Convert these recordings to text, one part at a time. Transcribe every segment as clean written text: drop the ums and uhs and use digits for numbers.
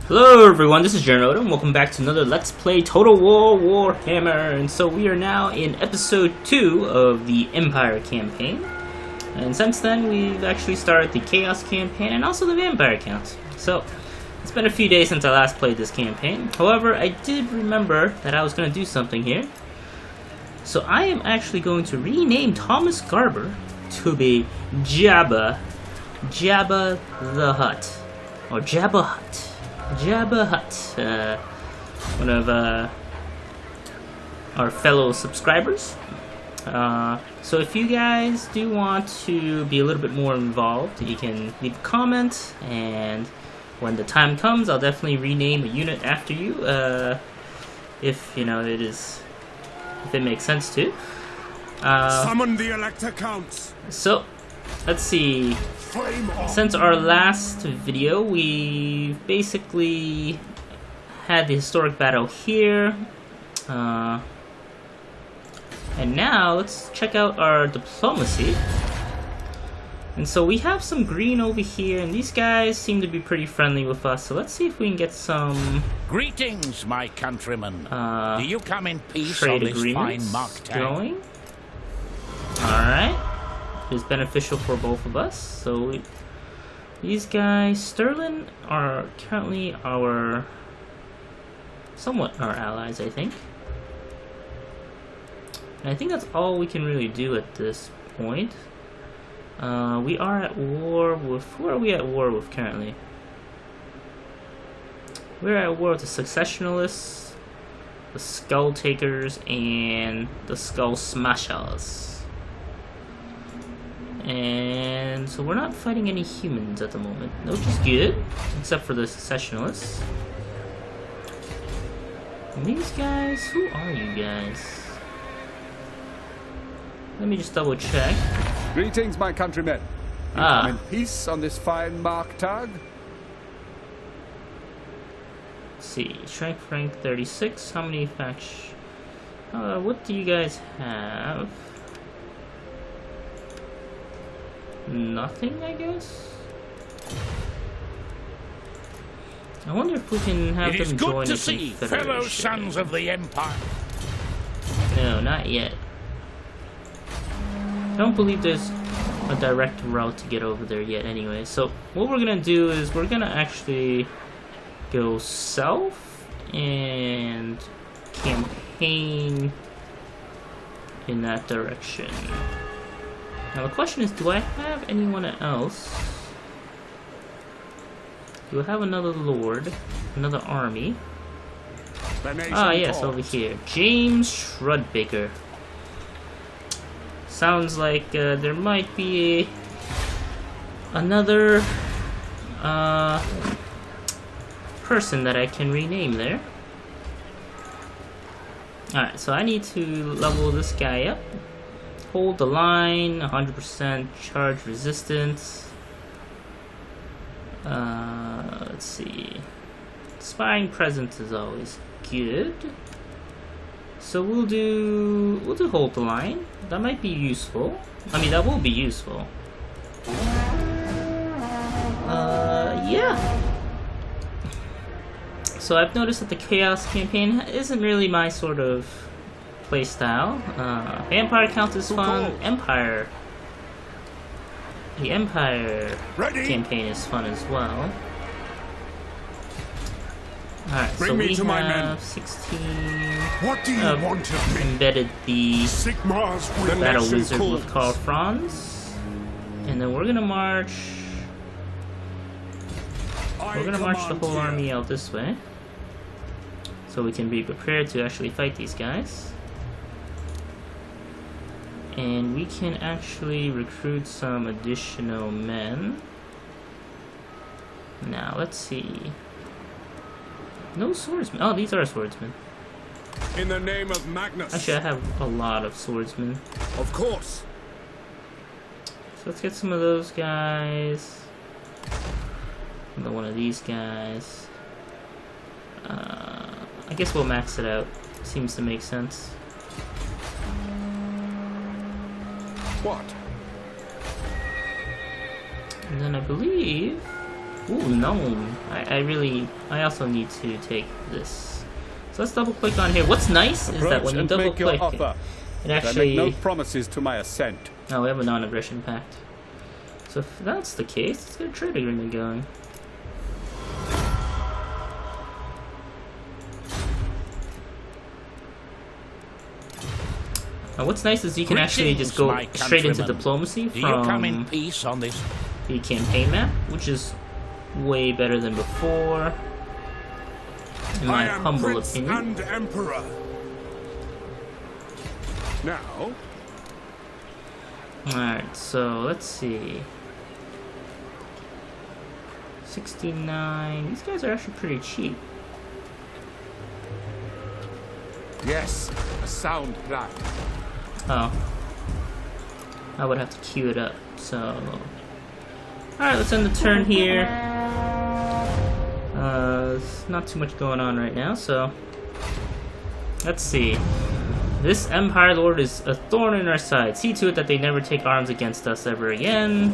Hello everyone, this is Jernoda, and welcome back to another Let's Play Total War Warhammer. And so we are now in episode 2 of the Empire campaign. And since then we've actually started the Chaos campaign and also the Vampire accounts. So it's been a few days since I last played this campaign. However, I did remember that I was going to do something here. So I am actually going to rename Thomas Garber to be Jabba the Hutt. Or Jabba Hutt. Jabba Hutt, one of our fellow subscribers. So if you guys do want to be a little bit more involved, you can leave a comment, and when the time comes, I'll definitely rename a unit after you, if you know if it makes sense to. Summon the Elector Counts. So let's see. Since our last video, we basically had the historic battle here, and now let's check out our diplomacy. And so we have some green over here, and these guys seem to be pretty friendly with us, so let's see if we can get some greetings, my countrymen. Do you come in peace trade on this agreements fine mark tag? going. Alright. Is beneficial for both of us. So these guys, Sterling, are currently somewhat our allies, I think. And I think that's all we can really do at this point. We are at war with, who are we at war with currently? We're at war with the Secessionists, the Skull Takers, and the Skull Smashers. And so we're not fighting any humans at the moment, which is good, except for the Secessionists. And these guys, who are you guys? Let me just double check. Greetings, my countrymen. You come in peace on this fine mark tag? Let's see, strength rank 36. How many factions? What do you guys have? Nothing, I guess? I wonder if we can have them join the Confederation. It is good to see fellow sons of the Empire. No, not yet. I don't believe there's a direct route to get over there yet anyway. So what we're gonna do is we're gonna actually go south and campaign in that direction. Now the question is, do I have anyone else? Do I have another lord? Another army? Ah, yes, over here. James Shrudbaker. Sounds like there might be another person that I can rename there. Alright, so I need to level this guy up. Hold the line, 100% charge resistance. Let's see. Inspiring presence is always good. So we'll do hold the line. That might be useful. I mean, that will be useful. Yeah. So I've noticed that the Chaos campaign isn't really my sort of playstyle. Vampire count is fun. The Empire campaign is fun as well. Alright, so we have 16. What do you want of me? Embedded the Battle Wizard with Karl Franz. And then we're gonna march. We're gonna march the whole army out this way, so we can be prepared to actually fight these guys. And we can actually recruit some additional men. Now, let's see. No swordsmen. Oh, these are swordsmen. In the name of Magnus. Actually, I have a lot of swordsmen. Of course. So let's get some of those guys. Another one of these guys. I guess we'll max it out. Seems to make sense. What? And then I believe Ooh, gnome. I also need to take this. So let's double click on here. What's nice is that when you double click, it actually... I make no promises to my ascent. Oh, we have a non-aggression pact. So if that's the case, let's get a trade agreement going. What's nice is you can actually just go straight into diplomacy from peace on this? The campaign map, which is way better than before, in my humble opinion. And Emperor. Now. Alright, so let's see. 69. These guys are actually pretty cheap. Yes, a sound plan. Oh. I would have to queue it up, so... Alright, let's end the turn here. There's not too much going on right now, so... Let's see. This Empire Lord is a thorn in our side. See to it that they never take arms against us ever again.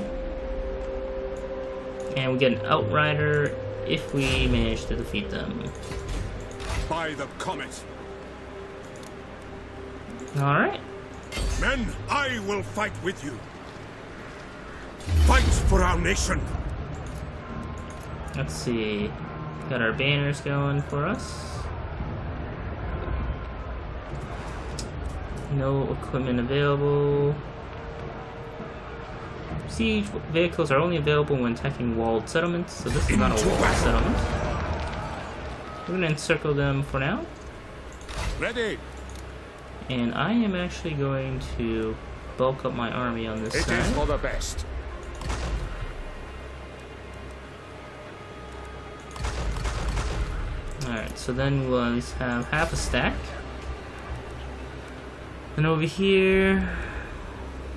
And we get an Outrider if we manage to defeat them. By the comet. Alright. Men, I will fight with you. Fight for our nation. Let's see. Got our banners going for us. No equipment available. Siege vehicles are only available when attacking walled settlements, so this is not a walled settlement. We're gonna encircle them for now. Ready. And I am actually going to bulk up my army on this side. It is for the best. Alright, so then we'll at least have half a stack. And over here,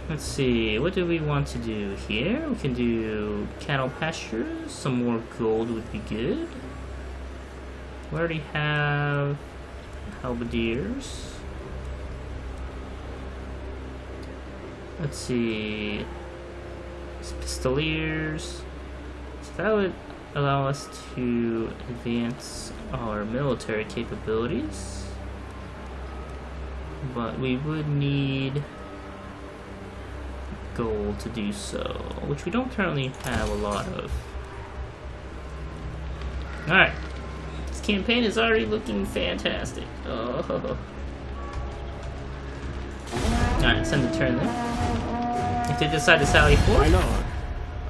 let's see, what do we want to do here? We can do cattle pastures, some more gold would be good. We already have halberdiers. Let's see, pistoliers. So that would allow us to advance our military capabilities. But we would need gold to do so, which we don't currently have a lot of. Alright, this campaign is already looking fantastic. Oh. Alright, send the turn there. If they decide to sally forth. My lord,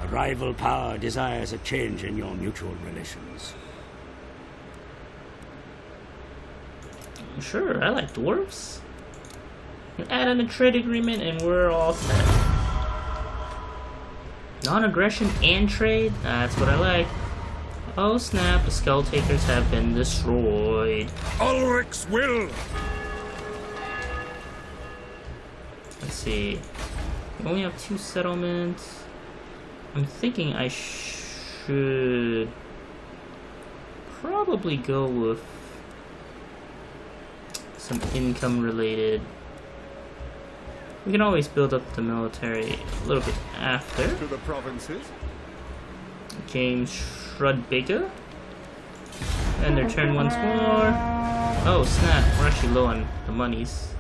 a rival power desires a change in your mutual relations. Sure, I like dwarves. Add in a trade agreement and we're all set. Non-aggression and trade? That's what I like. Oh snap, the Skull Takers have been destroyed. Ulrich's will! Let's see. We only have 2 settlements. I'm thinking I should probably go with some income related. We can always build up the military a little bit after. To the provinces. James Shrudbigger. And their turn once more. Oh snap, we're actually low on the monies.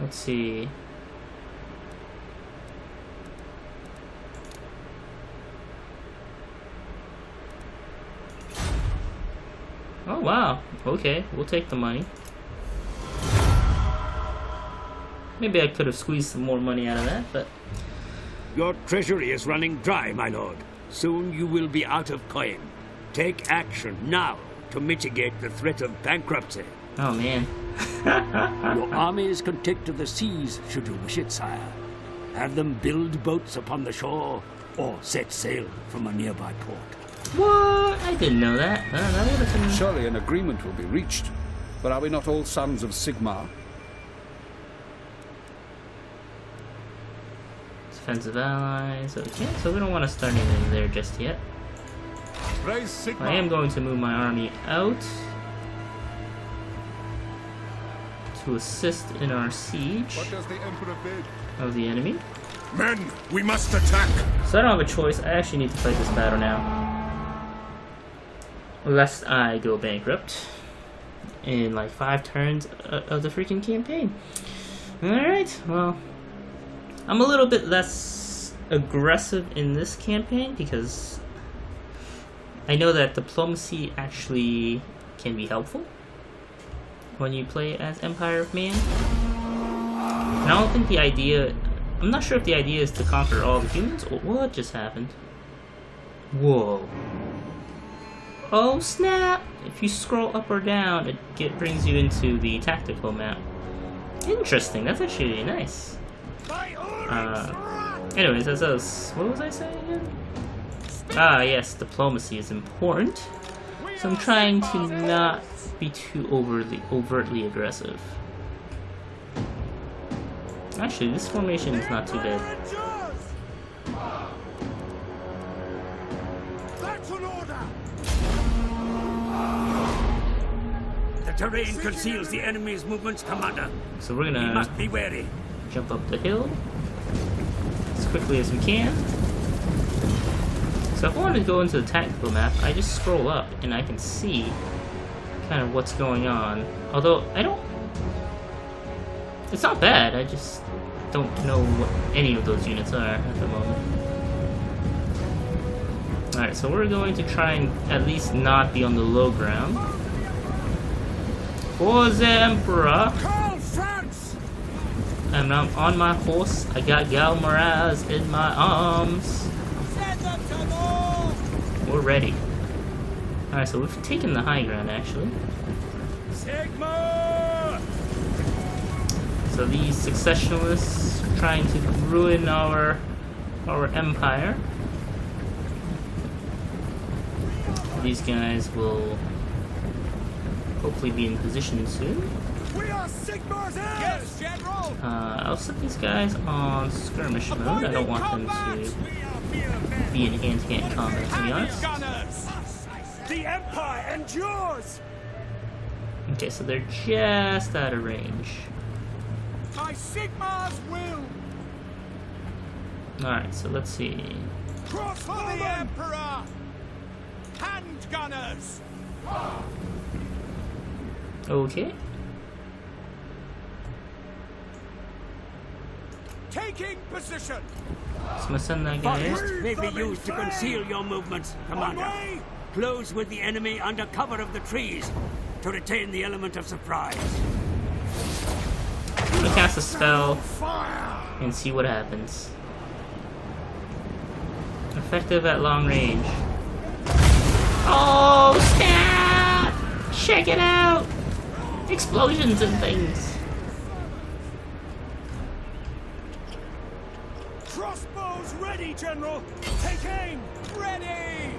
Let's see. Oh wow, okay, we'll take the money. Maybe I could have squeezed some more money out of that, but... Your treasury is running dry, my lord. Soon you will be out of coin. Take action now to mitigate the threat of bankruptcy. Oh man. Your armies can take to the seas should you wish it, sire. Have them build boats upon the shore or set sail from a nearby port. What? I didn't know that. That would have been... Surely an agreement will be reached. But are we not all sons of Sigmar? Defensive allies. Okay, so we don't want to start anything there just yet. Raise Sigmar. I am going to move my army out to assist in our siege What does the Emperor bid? of the enemy. Men, we must attack! So I don't have a choice. I actually need to fight this battle now, lest I go bankrupt in like 5 turns of the freaking campaign. Alright, well, I'm a little bit less aggressive in this campaign because I know that diplomacy actually can be helpful when you play as Empire of Man. And I don't think the idea, I'm not sure if the idea is to conquer all the humans or what just happened. Whoa. Oh snap! If you scroll up or down, it brings you into the tactical map. Interesting, that's actually really nice. Anyways, as I was, what was I saying again? Ah, yes, diplomacy is important. So I'm trying to not be too overtly aggressive. Actually, this formation is not too bad. The terrain conceals the enemy's movements, Commander. So we're You gonna must be wary. jump up the hill as quickly as we can. So if I want to go into the tactical map, I just scroll up and I can see kind of what's going on. Although I don't, it's not bad, I just don't know what any of those units are at the moment. Alright, so we're going to try and at least not be on the low ground. For the Emperor! Karl Franz! And I'm on my horse, I got Galmaraz in my arms. We're ready. Alright, so we've taken the high ground actually. Sigma! So these secessionists are trying to ruin our empire. These guys will hopefully be in position soon. We are Sigma's heirs! Yes, General! I'll set these guys on skirmish mode. I don't want them to be in hand-to-hand combat, to be honest. The Empire endures! Okay, so they're just out of range. By Sigma's will! Alright, so let's see. Cross for the Emperor! Hand gunners! Okay. Taking position! So I'm gonna send that guy in. Forest may be used to conceal your movements, Commander. Away! Close with the enemy under cover of the trees to retain the element of surprise. I'm gonna cast a spell Fire! and see what happens. Effective at long range. Oh, snap! Check it out! Explosions and things. Crossbows ready, General! Take aim! Ready!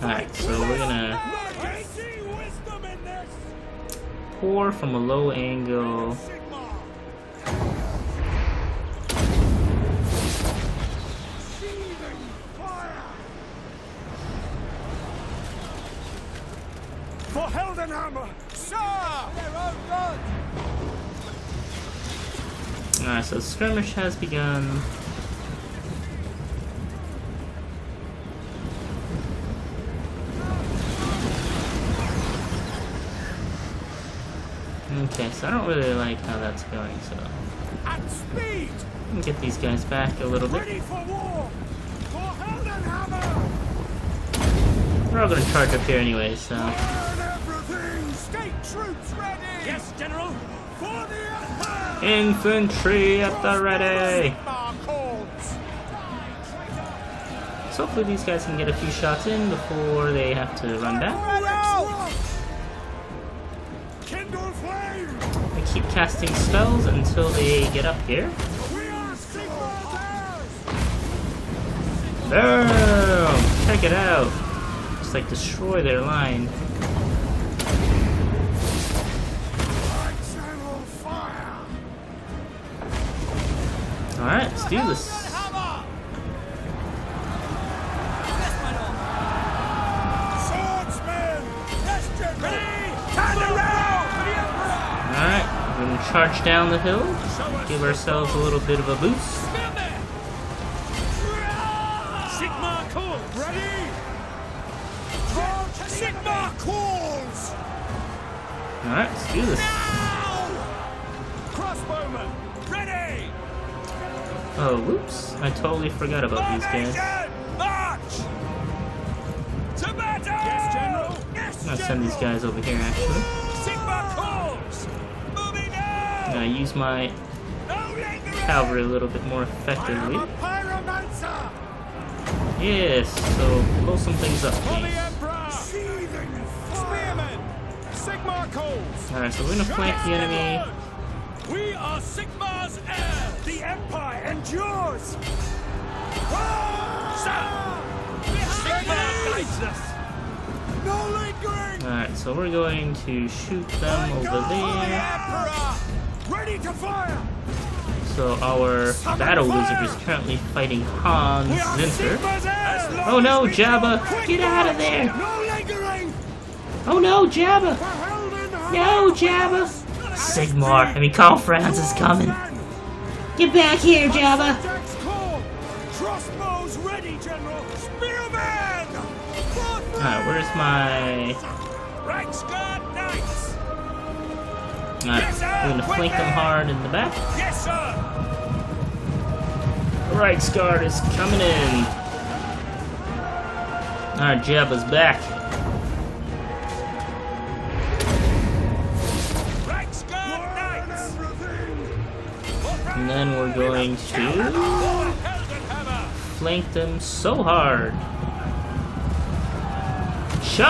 Alright, so we're gonna I see wisdom in this! pour from a low angle. Sigma! Seething fire! For Heldenhammer! Sir! Their own blood! Alright, so the skirmish has begun. Okay, so I don't really like how that's going, so At speed! I'm gonna get these guys back a little bit. Ready for war! For Heldenhammer! We're all gonna charge up here anyway, so Burn everything! State troops ready! Yes, General. For the Empire! infantry at the ready! Sigma calls! So hopefully these guys can get a few shots in before they have to run back. Kindle flame! I keep casting spells until they get up here. We are Sigma's heirs! Boom! Check it out. Just like destroy their line. Channel fire! Alright, let's do this. Swordsmen! Yes, General! Ready! Turn around! For the Emperor! Alright. We're gonna charge down the hill, give ourselves a little bit of a boost. Sigma calls! Ready? Sigma calls! Alright, let's do this. Crossbowman, ready! Oh, whoops. I totally forgot about these guys. March! To battle! Yes, General! Yes, I'm gonna send these guys over here, actually. Sigma calls! Moving I'm out! gonna use my cavalry a little bit more effectively. Pyromancer! Yes, so blow some things up, For the please. Emperor! Spearmen! Sigma calls! Alright, so we're gonna flank the enemy. We are Sigma's heirs! The Empire endures! Sigma guides us! No lingering! Alright, so we're going to shoot them over there. Emperor! Ready to fire! So our battle wizard is currently fighting Hans Zinter. Oh no, Jabba! Get out of there! No lingering! Oh no, Jabba! No, Jabba! Karl Franz is coming. Get back here, Jabba! Crossbows ready, General! Spearman! Alright, where's my... Reichsguard Knights! Alright, we're gonna flank them hard in the back. Yes, sir! Reichsguard is coming in. Alright, Jabba's back. Reichsguard Knights! And then we're going to flank them so hard. Charge!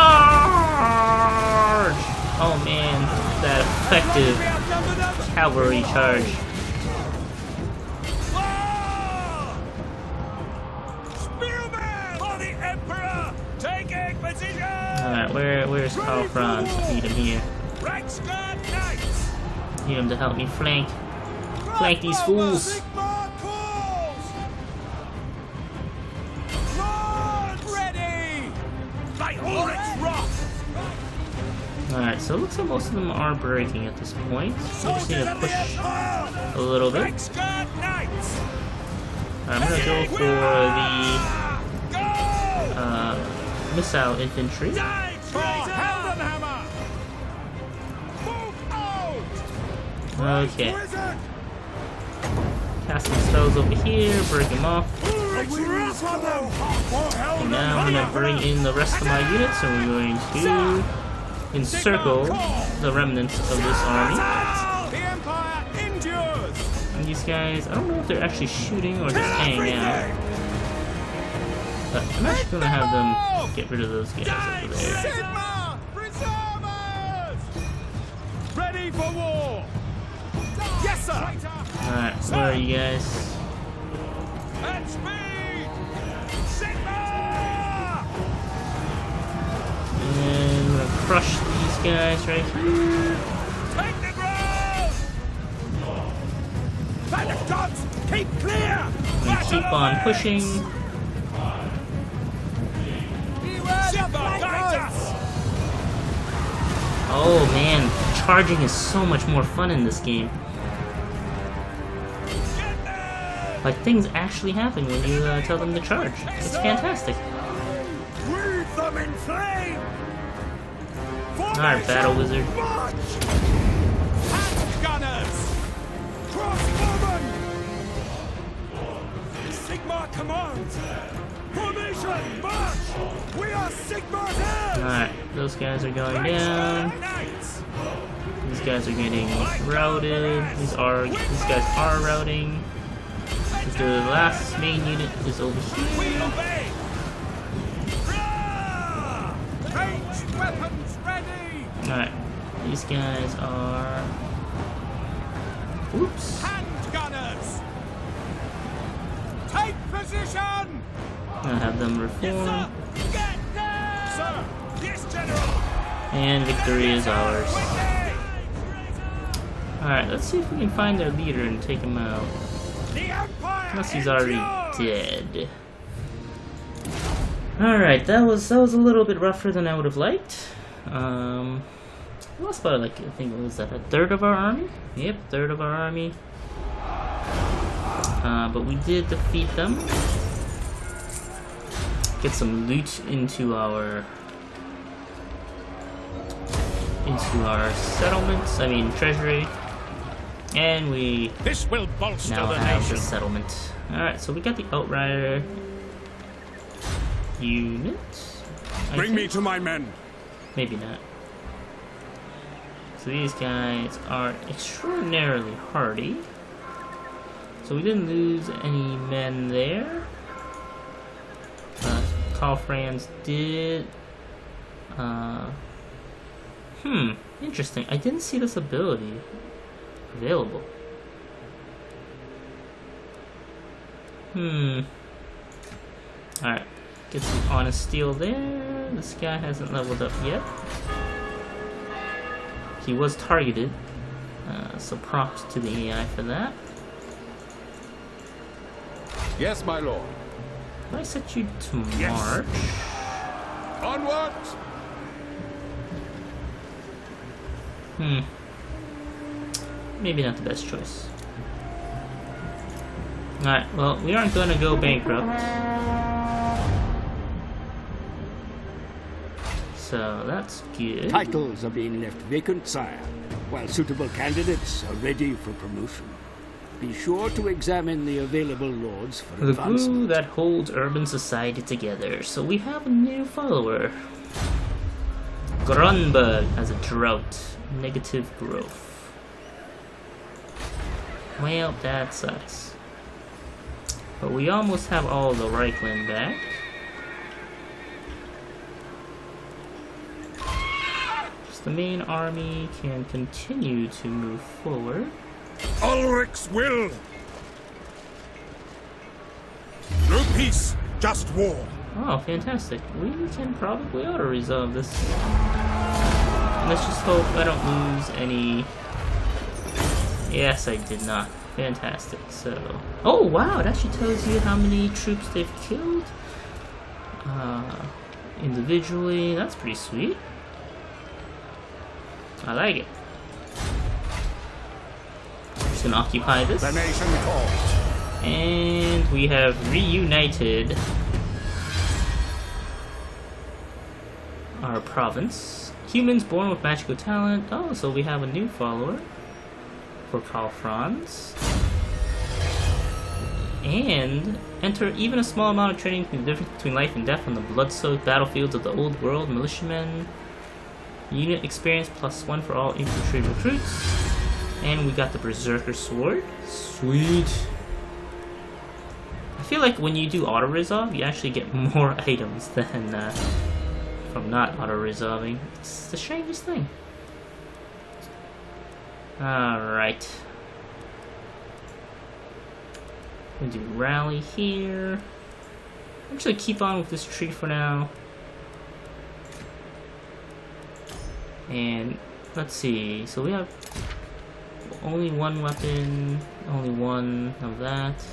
Oh man, that effective cavalry charge. Spearman! For the Emperor! Taking position! Alright, where's Karl Franz? I need him here. Reichsguard Knights! Need him to help me flank. Flank these fools! Sigma calls! Lord ready! By Ulrich's wrath! Alright, so it looks like most of them are breaking at this point. So we just need to push a little bit. Reichsguard Knights! I'm gonna go for Go! the missile infantry. For Heldenhammer! Move out! Okay. Cast some spells over here, break them off. And now I'm gonna bring in the rest of my units, and we're going to encircle the remnants of this army. The Empire endures! And these guys, I don't know if they're actually shooting or just hanging out. But I'm actually gonna have them get rid of those guys over there. Sigma! Preservers! Ready for war! Yes, sir! Alright, where are you guys? At speed! Sigma! And I'm gonna crush these guys right here. Take the ground! By the gods, keep clear! And keep on pushing. Sigma guides us! Oh man, charging is so much more fun in this game. Like, things actually happen when you tell them to charge. It's fantastic. Wreathe them in flame! Alright, Battle Wizard. Hand gunners! Crossbowmen! Sigma commands! Formation, march! We are Sigma's heirs! Alright, those guys are going down. These guys are getting routed. These guys are routing. The last main unit is over here. We obey! Ranged weapons ready! Alright, these guys are... Oops. Hand gunners! Take position! I'll have them reform. Get there! Sir! Yes, General! And victory is ours. Alright, let's see if we can find their leader and take him out. The Empire Unless he's already endures! dead. Alright, that was a little bit rougher than I would have liked. It lost about, like, I think, what was that, a third of our army? Yep, third of our army. But we did defeat them. Get some loot into our settlements, I mean treasury. And we This will bolster now the have nation. the settlement. Alright, so we got the Outrider unit. Bring me to my men. Maybe not. So these guys are extraordinarily hardy. So we didn't lose any men there. Karl Franz did. Interesting. I didn't see this ability available. Alright. Get some honest steel there. This guy hasn't leveled up yet. He was targeted. So props to the AI for that. Yes, my lord. I set you to Yes. march. Onward! Maybe not the best choice. Alright, well, we aren't going to go bankrupt. So that's good. Titles are being left vacant, sire, while suitable candidates are ready for promotion. Be sure to examine the available lords for The advancement. glue that holds urban society together. So we have a new follower. Grunberg has a drought. Negative growth. Well, that sucks. But we almost have all the Reichland back. So the main army can continue to move forward. Ulrich's will. No peace, just war. Oh, fantastic. We can probably auto-resolve this. Let's just hope I don't lose any... Yes, I did not. Fantastic. So... Oh, wow! It actually tells you how many troops they've killed. Individually. That's pretty sweet. I like it. Just gonna occupy this. The nation calls. And we have reunited our province. Humans born with magical talent. Oh, so we have a new follower for Karl Franz. And enter even a small amount of training between the difference between life and death on the blood-soaked battlefields of the old world. Militiamen. Unit experience +1 for all infantry recruits. And we got the Berserker Sword. Sweet. I feel like when you do auto-resolve, you actually get more items than from not auto-resolving. It's the strangest thing. Alright. We'll do rally here. I'm just gonna keep on with this tree for now. And let's see. So we have only one weapon, only one of that.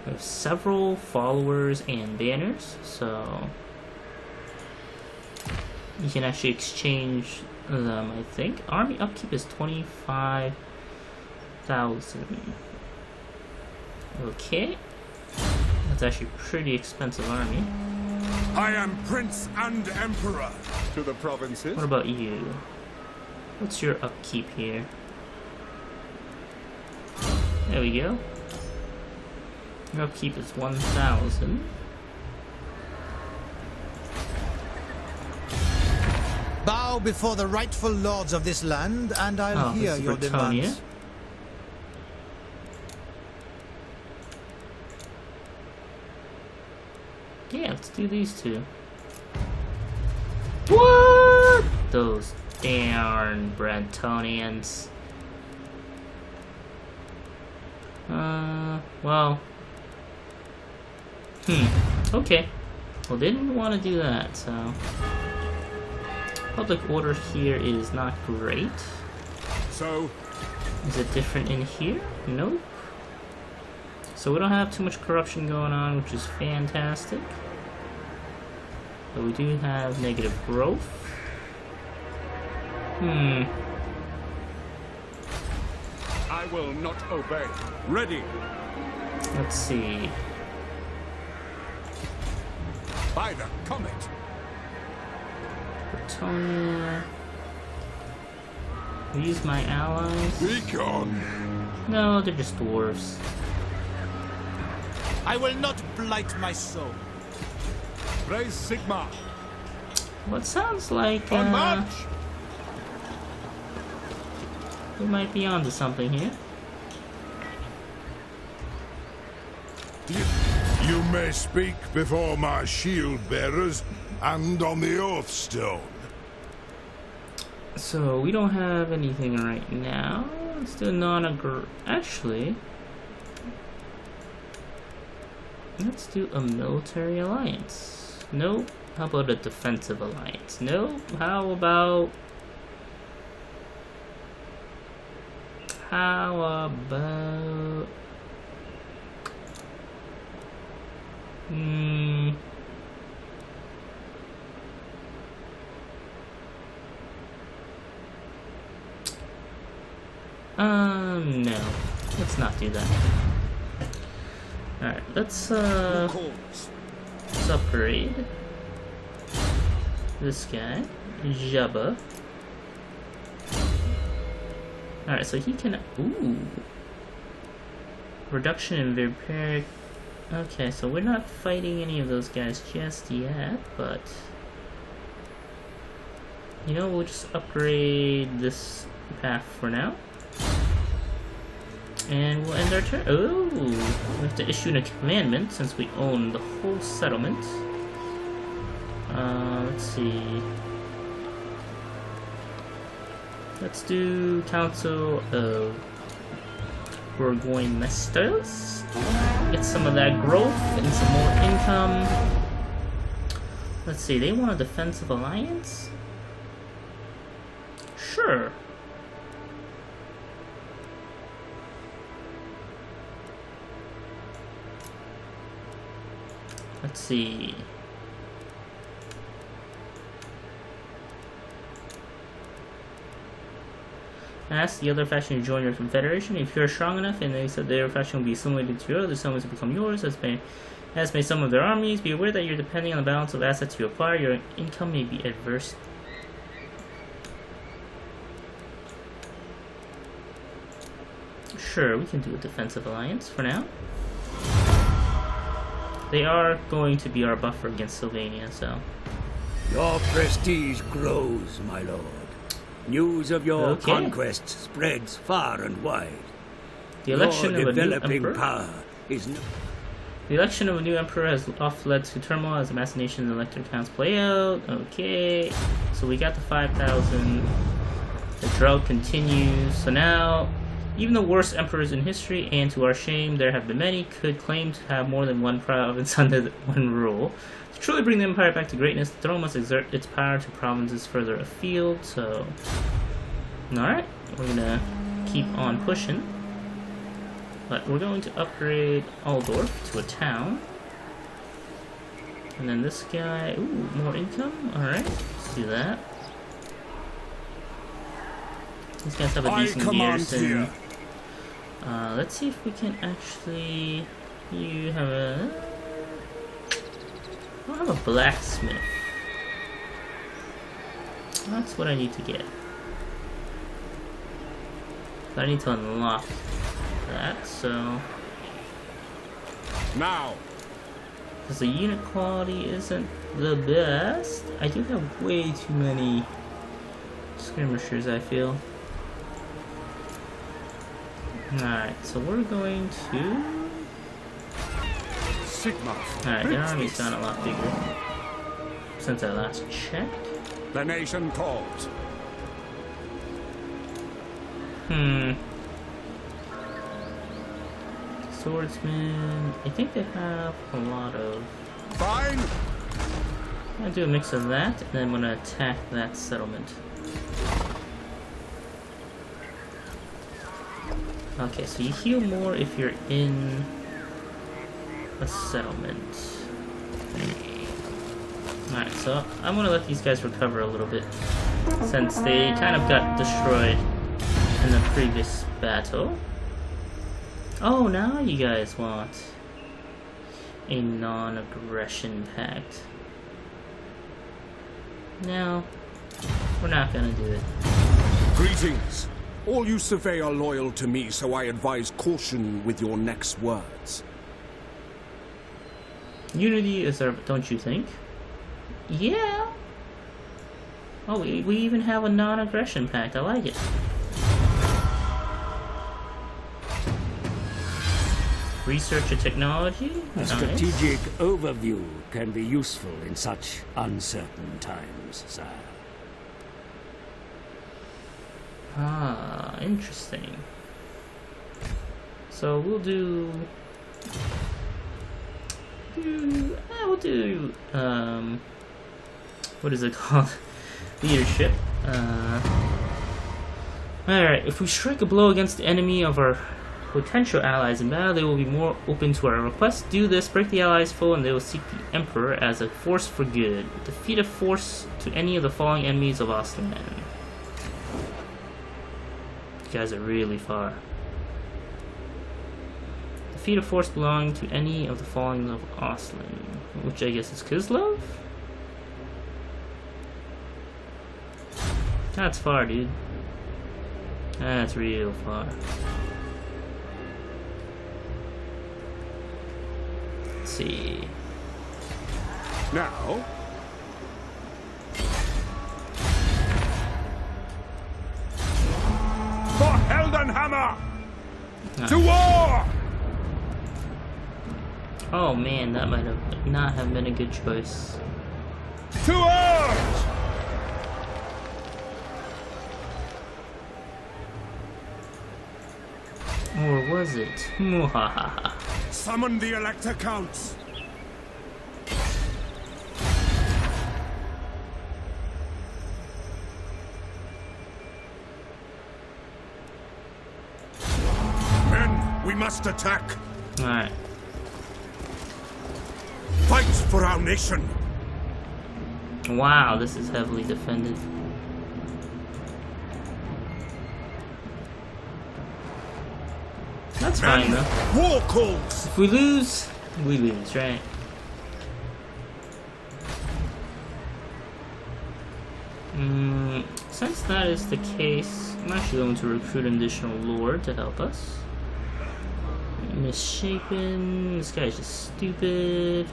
We have several followers and banners, so you can actually exchange them, I think. Army upkeep is 25,000. Okay. That's actually a pretty expensive army. I am Prince and Emperor. To the provinces. What about you? What's your upkeep here? There we go. Your upkeep is 1,000. Bow before the rightful lords of this land, and I'll hear this is your Britannia. demands. Yeah, let's do these two. What? Those darn Bretonians. Well. Okay. Well, they didn't want to do that, so. Public order here is not great. So, Is it different in here? Nope. So we don't have too much corruption going on, which is fantastic. But we do have negative growth. I will not obey. Ready. Let's see. By the comet. Bretonia. These my allies? Be gone. No, they're just dwarves. I will not blight my soul. Raise Sigma. What sounds like On march. we might be onto something here. You may speak before my shield bearers and on the oath stone. So we don't have anything right now. Let's do actually, let's do a military alliance. Nope. How about a defensive alliance? Nope. How about no. Let's not do that. Alright, let's upgrade this guy, Jabba. Alright, so he can, reduction in vampiric. Okay, so we're not fighting any of those guys just yet, but you know, we'll just upgrade this path for now. And we'll end our turn. Oh, we have to issue a commandment since we own the whole settlement. Let's see. Let's do Council of Burgoyneministers. Get some of that growth and some more income. Let's see, they want a defensive alliance? Sure. Let's see. Ask the other faction to join your confederation. If you're strong enough and they said their faction will be assimilated to your other settlements to become yours, as may some of their armies. Be aware that you're depending on the balance of assets you acquire. Your income may be adverse. Sure, we can do a defensive alliance for now. They are going to be our buffer against Sylvania, so. Your prestige grows, my lord. News of your conquests spreads far and wide. The election of a new emperor. Power is The election of a new emperor has often led to turmoil as the machinations and electoral counts play out. Okay, so we got the 5,000. The drought continues. So now, even the worst emperors in history, and to our shame, there have been many, could claim to have more than one province under one rule. To truly bring the empire back to greatness, the throne must exert its power to provinces further afield. So, alright, we're gonna keep on pushing. But we're going to upgrade Aldorf to a town. And then this guy, ooh, more income. Alright, let's do that. These guys have a decent garrison. Let's see if we can actually. You have a. I don't have a blacksmith. That's what I need to get. But I need to unlock that, so. Now. Because the unit quality isn't the best. I do have way too many skirmishers, I feel. Alright, so we're going to. Sigma. Alright, the army's gotten a lot bigger since I last checked. The nation calls. Swordsman. I think they have a lot of. Fine. I'm gonna do a mix of that, and then I'm gonna attack that settlement. Okay, so you heal more if you're in a settlement. Alright, so I'm gonna let these guys recover a little bit, since they kind of got destroyed in the previous battle. Oh, now you guys want a non-aggression pact. No, we're not gonna do it. Greetings. All you survey are loyal to me, so I advise caution with your next words. Unity is our, don't you think? Yeah. Oh, we even have a non-aggression pact. I like it. Research and technology? A Nice. strategic overview can be useful in such uncertain times, sire. Ah, interesting. So we'll do... we'll do... what is it called? Leadership. Alright, if we strike a blow against the enemy of our potential allies in battle, they will be more open to our requests. Do this, break the allies' foe, and they will seek the Emperor as a force for good. Defeat a force to any of the following enemies of Ostland. You guys are really far. Defeat a force belonging to any of the following of Ostland, which I guess is Kislev? That's far, dude. That's real far. Let's see. Now, for Heldenhammer! To war! Oh man, that might have not have been a good choice. To arms! Or was it? Muhahaha. Summon the Elector Counts! Men, we must attack! Alright. Fight for our nation! Wow, this is heavily defended. That's fine though. War calls! If we lose, right? Since that is the case, I'm actually going to recruit an additional lord to help us. Misshapen, this guy's just stupid.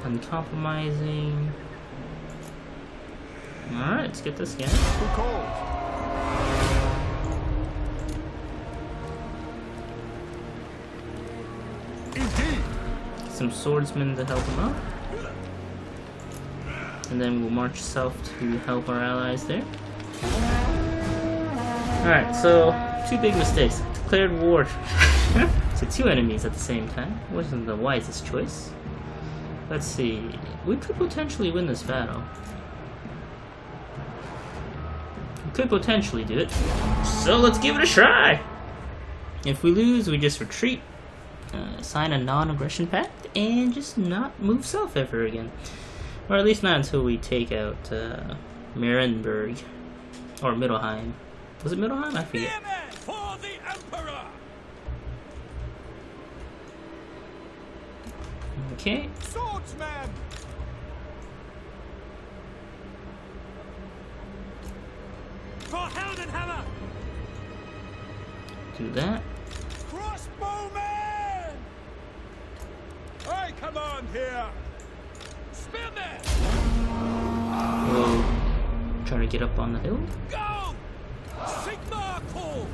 Uncompromising. Alright, let's get this guy. Who called? Indeed. Some swordsmen to help him out. And then we'll march south to help our allies there. Alright, so 2 big mistakes. Declared war to 2 enemies at the same time. Wasn't the wisest choice. Let's see. We could potentially win this battle. We could potentially do it. So let's give it a try! If we lose, we just retreat. Sign a non-aggression pact and just not move south ever again. Or at least not until we take out Marienburg or Mittelheim. Was it Mittelheim? I forget. For the Emperor! Okay. Swordsman! For Heldenhammer! Do that. Crossbowman! I command here! Spearman! We'll try to get up on the hill. Go! Sigma calls!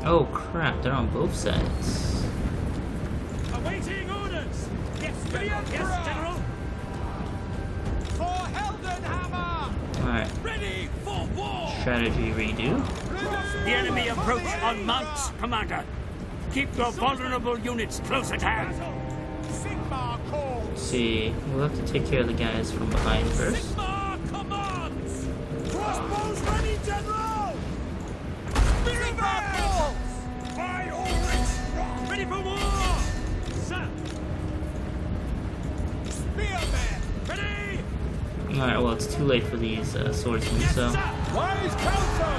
Oh crap, they're on both sides. Awaiting orders! Yes, General! Yes, General! For Heldenhammer! Alright, Ready for war! strategy redo. The enemy approach on mounts, Commander. Keep your vulnerable units close at hand. Sigma calls! Let's see, we'll have to take care of the guys from behind first. Sigma commands! Crossbows ready, General! Sigma calls! By all rights, ready for war! Alright, well, it's too late for these swordsmen, so... Wise counsel!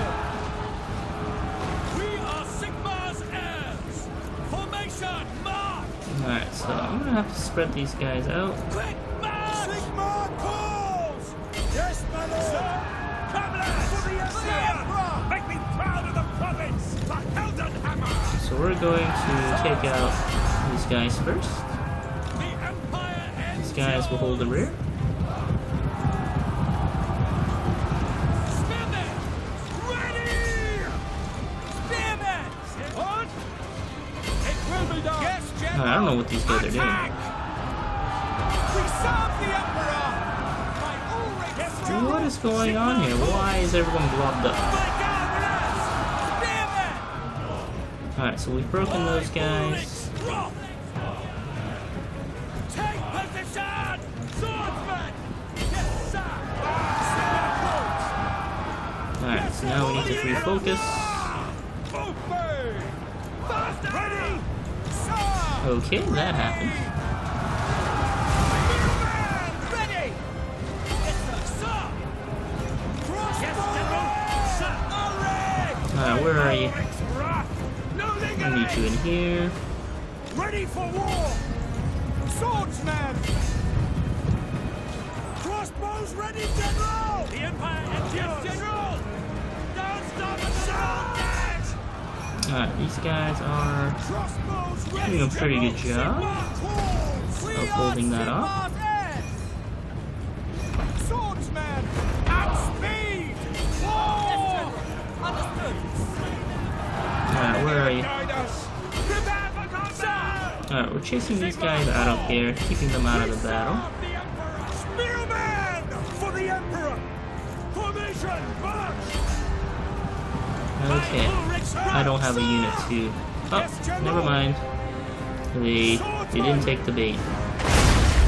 We are Sigma's heirs! Formation, march! Alright, so I'm gonna have to spread these guys out. Quick march! Sigma calls! Yes, my lord! Sir, come lads! For the Emperor! Make me proud of the province! The Elden Hammer! So we're going to take out these guys first. The Empire ends. These guys will hold the rear. I don't know what these guys are doing. What is going on here? Why is everyone blobbed up? Alright, so we've broken those guys. Take position! Swordsman! Yes, sir! Alright, so now we need to refocus. Ready! Okay, that happened. Ready! Yes, sir! Yes, General! Sir! Alright, where are you? No I need you in here. Ready for war! Swordsman! Crossbows ready, General! The Empire endures! Yes, General! Don't stop the Alright, these guys are doing a pretty good job of holding that off. Swordsman! Outspeed! War! Understood! Alright, where are you? Prepare for combat! Alright, we're chasing these guys out of here, keeping them out of the battle. Spearman! For the Emperor! Formation! March! Okay, I don't have a unit to... Oh, never mind. They didn't take the bait.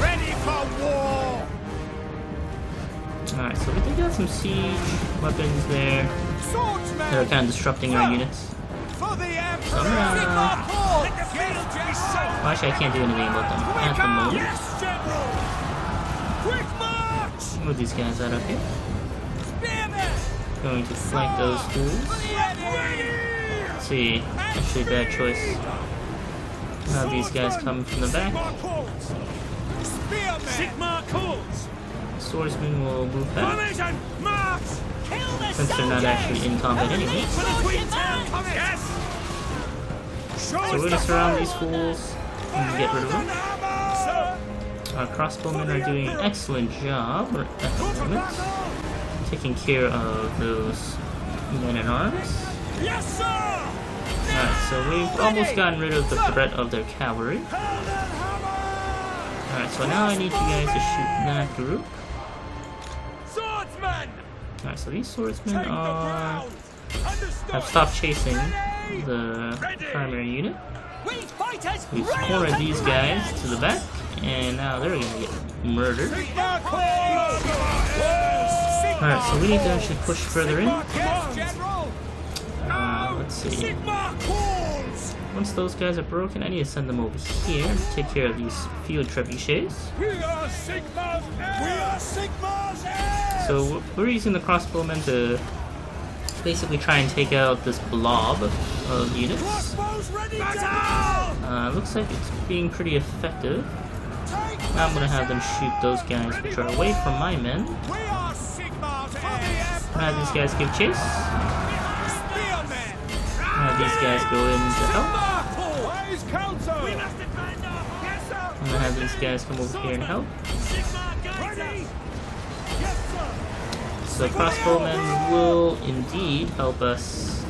Ready for war! Alright, so we did got some siege weapons there that are kind of disrupting our units. For the Emperor! So I'm gonna... Well, actually, I can't do anything about them at the moment. Yes, General! Quick march! Move these guys out of here. Going to flank those fools. Let's see, actually bad choice. Now these guys come from the back. Sigma calls! Swordsmen will move back, Formation! March! since they're not actually in combat anyway. Yes! So we're gonna surround these fools and get rid of them. Our crossbowmen are doing an excellent job at the moment, taking care of those men-at-arms. Yes, sir! Alright, so we've almost gotten rid of the threat of their cavalry. Alright, so now I need you guys to shoot that group. Swordsman! Alright, so these swordsmen Take the are... ground! Understood! have stopped chasing the primary unit. We've cornered these guys to the back, and now they're gonna get murdered. Alright, so we need to actually push further in. Let's see. Once those guys are broken, I need to send them over here and take care of these field trebuchets. We are Sigma's heirs! We are Sigma's heirs! So we're using the crossbowmen to basically try and take out this blob of units. Crossbows ready, General! Looks like it's being pretty effective. Now I'm gonna have them shoot those guys which are away from my men. We are Sigma's heirs! Have these guys give chase. Have these guys go in to help. Wise counsel! We must defend our... Yes, sir! I'm gonna have these guys come over here and help. Sigma guides us! Yes, sir! So crossbowmen will indeed help us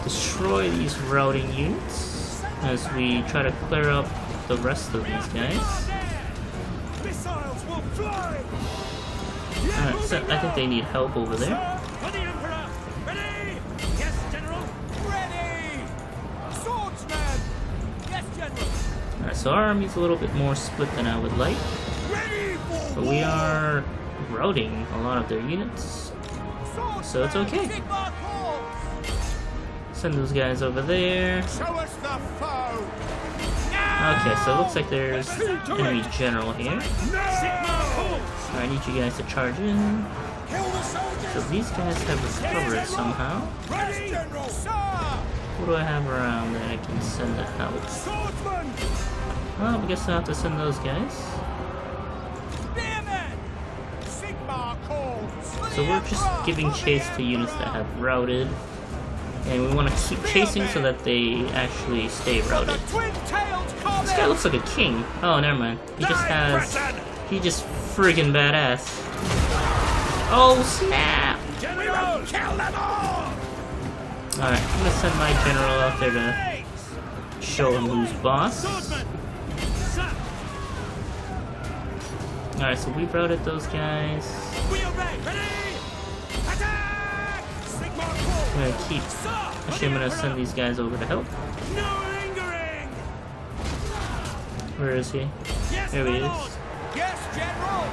destroy these routing units as we try to clear up the rest of these guys. Missiles will fly! Alright, so I think they need help over there. For the Emperor! Ready! Yes, General! Ready! Swordsman! Yes, General! Alright, so our army's a little bit more split than I would like, Ready for but we are routing a lot of their units, so it's okay. Sigma calls! Send those guys over there. Show us the foe! Okay, so it looks like there's enemy general here. Sigma calls! I need you guys to charge in. Kill the soldiers! So these guys have recovered somehow. Ready, General! Sir! What do I have around that I can send to help? Swordsman! Well, I guess I'll have to send those guys. Spearmen! Sigmar calls! So we're just giving chase to units that have routed. And we want to keep chasing so that they actually stay routed. This guy looks like a king. Oh, never mind. He just friggin' badass. Oh, snap! General, kill them all! Alright, I'm gonna send my general out there to show him who's boss. Alright, so we've routed those guys. We are ready! Attack! Sigmar calls! I'm gonna keep. Actually, I'm gonna send these guys over to help. No lingering! Where is he? Yes, There he my is. lord! Yes, General!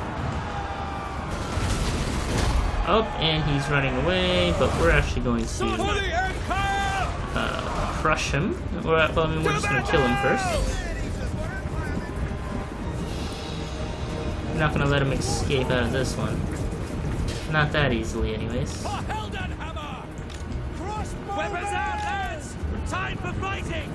Oh, and he's running away, but we're actually going For to the Empire! crush him. Well, I mean, we're just gonna kill him first. We're not gonna let him escape out of this one. Not that easily, anyways. For Heldenhammer! Weapons out, lads! Time for fighting!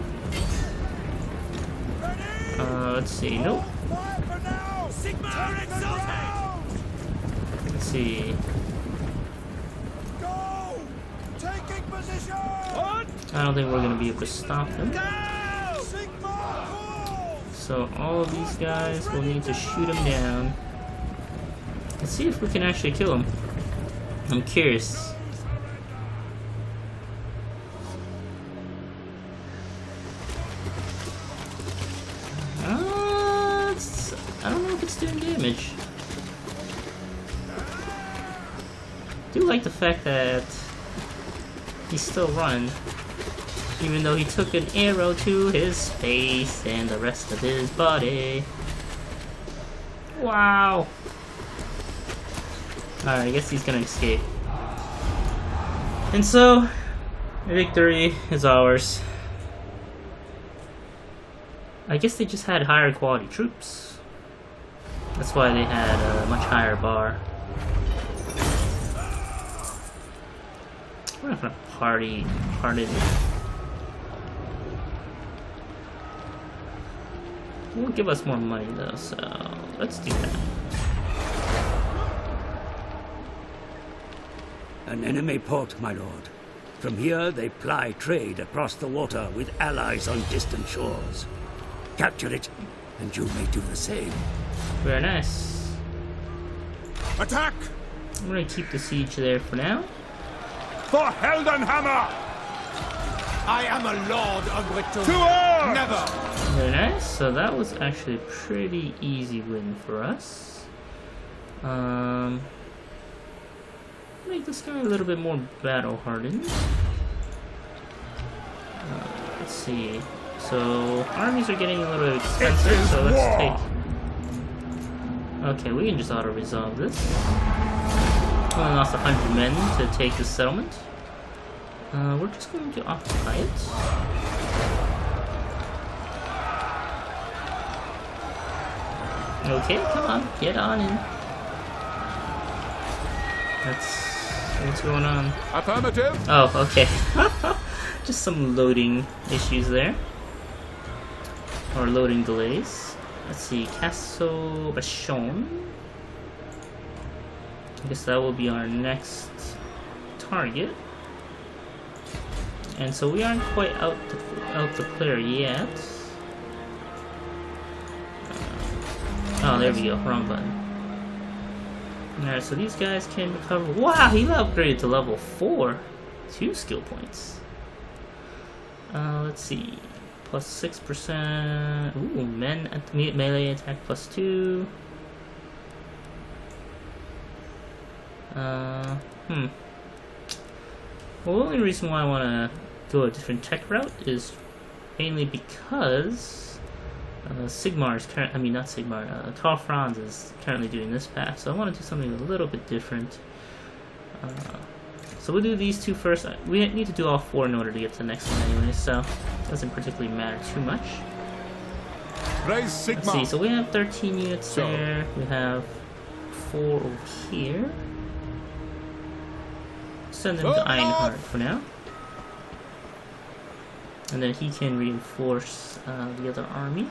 Ready? Let's see. Nope. Fire for now! Sigmar exalted! Let's see. Go! Taking position! I don't think we're gonna be able to stop them. Go! Sigmar calls! So all of these guys will need to shoot him down. Let's see if we can actually kill him. I'm curious. I don't know if it's doing damage. I do like the fact that he's still running, even though he took an arrow to his face and the rest of his body. Wow. Alright, I guess he's gonna escape. And so, victory is ours. I guess they just had higher quality troops. That's why they had a much higher bar. We're not gonna party it. It won't give us more money though, so let's do that. An enemy port, my lord. From here, they ply trade across the water with allies on distant shores. Capture it, and you may do the same. Very nice. Attack! I'm gonna keep the siege there for now. For Heldenhammer! I am a lord of Britain. To arms! Never! Very nice. So that was actually a pretty easy win for us. Make this guy a little bit more battle hardened. Let's see. So armies are getting a little bit expensive, so let's take. Okay, we can just auto-resolve this. Only lost 100 men to take this settlement. We're just going to occupy it. Okay, come on, get on in. What's going on? Affirmative. Oh, okay. Just some loading issues there. Or loading delays. Let's see, Consolidating. I guess that will be our next target. And so we aren't quite out to clear yet. Oh, there we go. Wrong button. Alright, so these guys can recover. Wow, he upgraded to level 4. 2 skill points. Let's see. Plus 6%. Ooh, men at melee attack plus 2. Well, the only reason why I want to go a different tech route is mainly because Sigmar is Karl Franz is currently doing this path, so I want to do something a little bit different. So we'll do these two first. We need to do all 4 in order to get to the next one anyway, so it doesn't particularly matter too much. Raise Sigmar. Let's see, so we have 13 units there. We have 4 over here. Send them to Ironheart for now. And then he can reinforce the other army.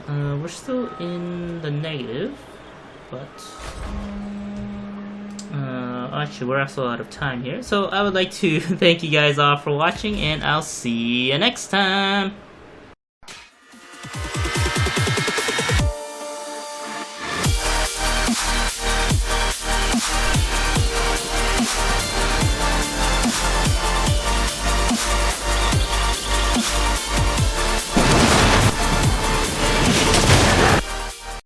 We're still in the negative, but actually we're also out of time here. So I would like to thank you guys all for watching, and I'll see you next time.